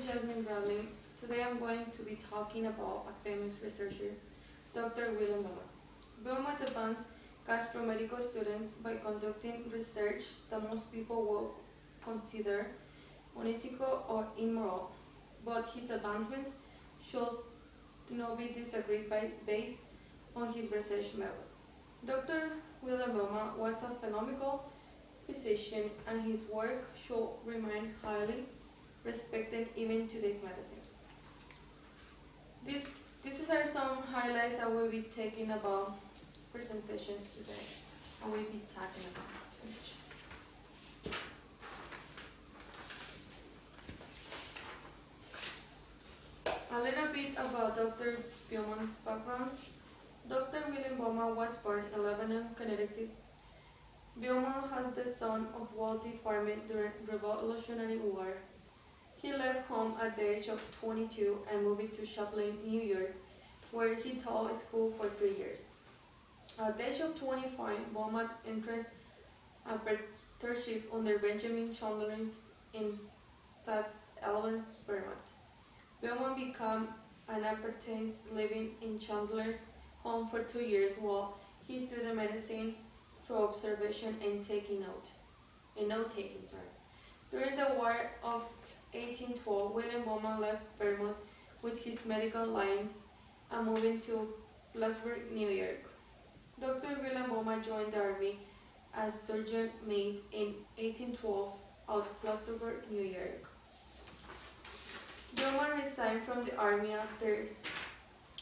Yazmin. Today I'm going to be talking about a famous researcher, Dr. William Beaumont. Beaumont advanced gastromedical students by conducting research that most people will consider unethical or immoral, but his advancements should not be disagreed by based on his research method. Dr. William Beaumont was a phenomenal physician, and his work should remain highly respected even in today's medicine. These are some highlights I will be taking about presentations today. I will be talking about presentation. A little bit about Dr. Beaumont's background. Dr. William Beaumont was born in Lebanon, Connecticut. Beaumont was the son of wealthy farmer during the Revolutionary War. He left home at the age of 22 and moved to Chaplin, New York, where he taught school for 3 years. At the age of 25, Beaumont entered a apprenticeship under Benjamin Chamberlain in St. Albans, Vermont. Beaumont became an apprentice living in Chandler's home for 2 years while he studied medicine through observation and note-taking. During the War of 1812, William Beaumont left Vermont with his medical license and moved to Plattsburgh, New York. Dr. William Beaumont joined the Army as surgeon mate in 1812 at Plattsburgh, New York. Beaumont resigned from the Army after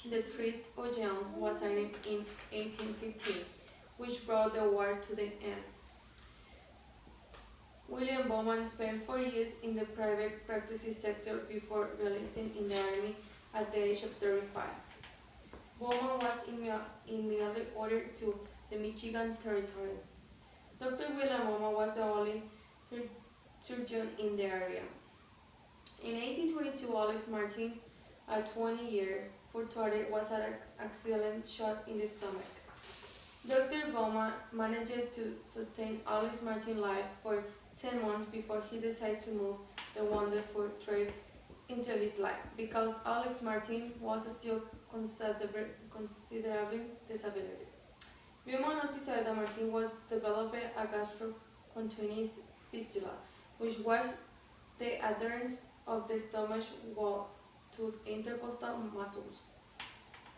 the Treaty of Beaumont was signed in 1815, which brought the war to the end. William Beaumont spent 4 years in the private practice sector before enlisting in the Army at the age of 35. Beaumont was immediately ordered to the Michigan Territory. Dr. William Beaumont was the only surgeon in the area. In 1822, Alex Martin, a 20-year-old veteran, was an accident shot in the stomach. Dr. Beaumont managed to sustain Alex Martin's life for 10 months before he decided to move the wonderful trade into his life, because Alex Martin was still considerably disabled. Beaumont noticed that Martin was developing a gastrocontinuous fistula, which was the adherence of the stomach wall to intercostal muscles.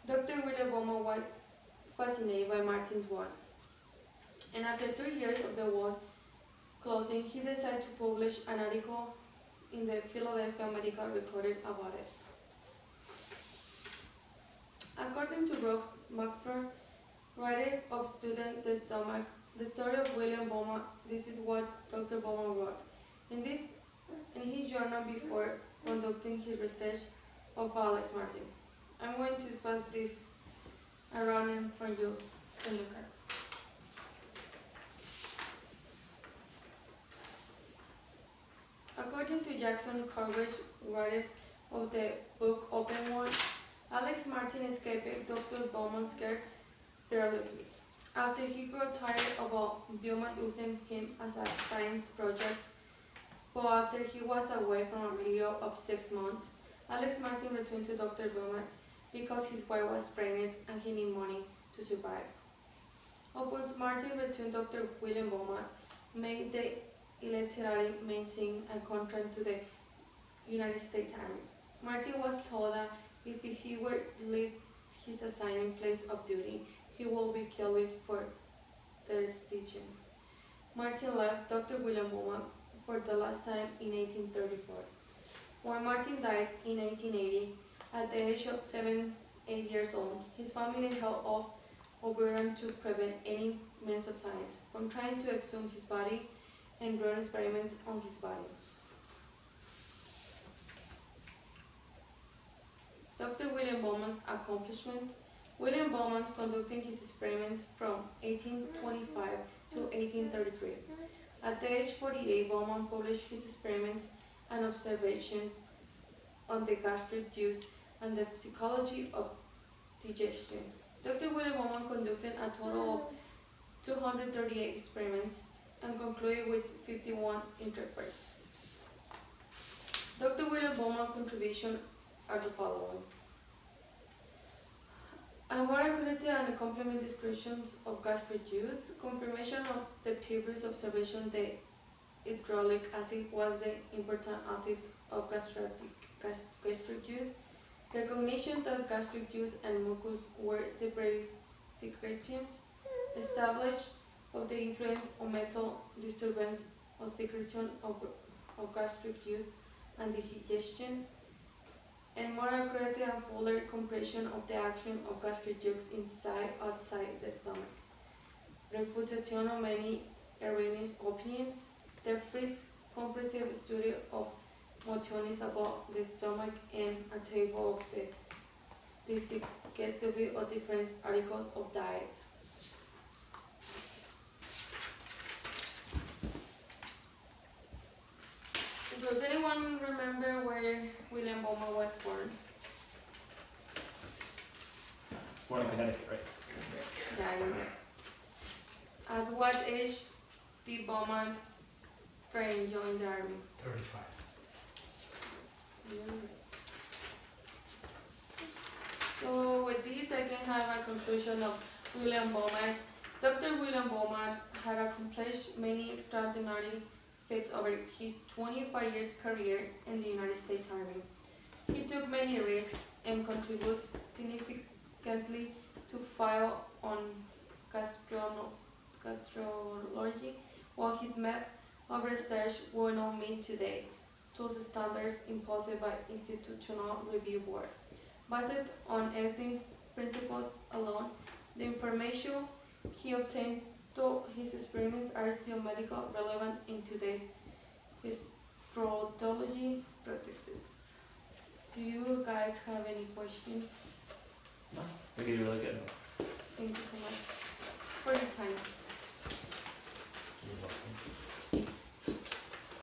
Dr. William Beaumont was fascinated by Martin's work, and after 3 years of the war closing, he decided to publish an article in the Philadelphia Medical Record about it. According to Brooks McFarland, writer of Student the Stomach, the story of William Beaumont, this is what Dr. Beaumont wrote in his journal before conducting his research of Alex Martin. I'm going to pass this around in for you to look at. According to Jackson Corbett, writer of the book Open War, Alex Martin escaped Dr. Beaumont's care periodically. After he grew tired about Beaumont using him as a science project, but after he was away from a period of 6 months, Alex Martin returned to Dr. Beaumont because his wife was pregnant and he needed money to survive. Upon Martin returned, Dr. William Beaumont made the electionary mention and contract to the United States Army. Martin was told that if he were to leave his assigned place of duty, he would be killed for desertion. Martin left Dr. William Beaumont for the last time in 1834. When Martin died in 1880, at the age of 8 years old, his family held off Oberon to prevent any means of science from trying to exhume his body and run experiments on his body. Dr. William Beaumont's accomplishment. William Beaumont conducted his experiments from 1825 to 1833. At the age of 48, Beaumont published his experiments and observations on the gastric juice and the psychology of digestion. Dr. William Beaumont conducted a total of 238 experiments and concluded with 51 interprets. Dr. William Beaumont contributions are the following. Availability and complement descriptions of gastric juice, confirmation of the previous observation that hydraulic acid was the important acid of gastric juice, recognition that gastric juice and mucus were separate secretions, established of the influence of metal disturbance of secretion of gastric juice and digestion, and more accurate and fuller comprehension of the action of gastric juice inside outside the stomach. Refutation of many erroneous opinions. The first comprehensive study of motions about the stomach and a table of the digestive of different articles of diet. Does anyone remember where William Beaumont was born? It's born in Connecticut, right? Yeah, you're right. At what age did Beaumont join the army? 35. So with this, I can have a conclusion of William Beaumont. Dr. William Beaumont had accomplished many extraordinary feats over his 25 years career in the United States Army. He took many risks and contributed significantly to field on gastrology, while his method of research will not meet today those standards imposed by institutional review board. Based on ethical principles alone, the information he obtained through his experiments are still medical relevant in today's histology practices. Do you guys have any questions? No, we did really good.